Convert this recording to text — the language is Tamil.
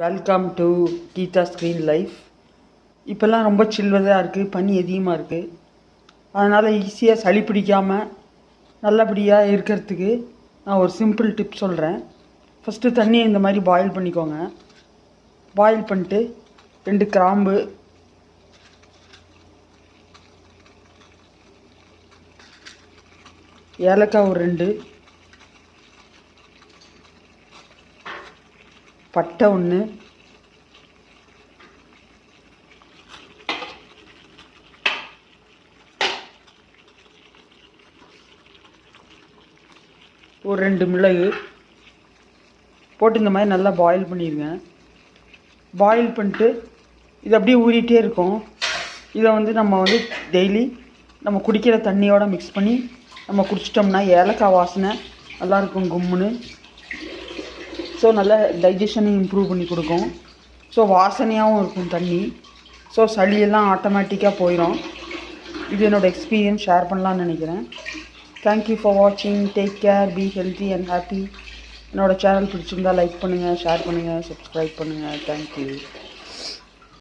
Welcome to Geetha screen life. இப்போல்லாம் ரொம்ப சில்வதாக இருக்குது, பனி அதிகமாக இருக்குது. அதனால் ஈஸியாக சளி பிடிக்காமல் நல்லபடியாக இருக்கிறதுக்கு நான் ஒரு சிம்பிள் டிப் சொல்கிறேன். ஃபஸ்ட்டு தண்ணியை இந்த மாதிரி பாயில் பண்ணிக்கோங்க. பாயில் பண்ணிட்டு 2 கிராம்பு, ஏலக்காய் ஒரு 2, பட்டை 1, ஒரு 2 மிளகு போட்டு இந்த மாதிரி நல்லா பாயில் பண்ணிடுங்க. பாயில் பண்ணிட்டு இது அப்படியே ஊறிட்டே இருக்கும். இதை நம்ம டெய்லி நம்ம குடிக்கிற தண்ணியோட மிக்ஸ் பண்ணி நம்ம குடிச்சிட்டோம்னா ஏலக்காய் வாசனை நல்லாயிருக்கும் கும்முன்னு. ஸோ நல்லா டைஜஷனையும் இம்ப்ரூவ் பண்ணி கொடுக்கும். ஸோ வாசனையாகவும் இருக்கும் தண்ணி. ஸோ சளியெல்லாம் ஆட்டோமேட்டிக்காக போயிடும். இது என்னோடய எக்ஸ்பீரியன்ஸ் ஷேர் பண்ணலான்னு நினைக்கிறேன். தேங்க்யூ ஃபார் வாட்சிங். Take care, be healthy and happy. என்னோடய சேனல் பிடிச்சிருந்தால் லைக் பண்ணுங்கள், ஷேர் பண்ணுங்கள், சப்ஸ்கிரைப் பண்ணுங்கள். தேங்க்யூ.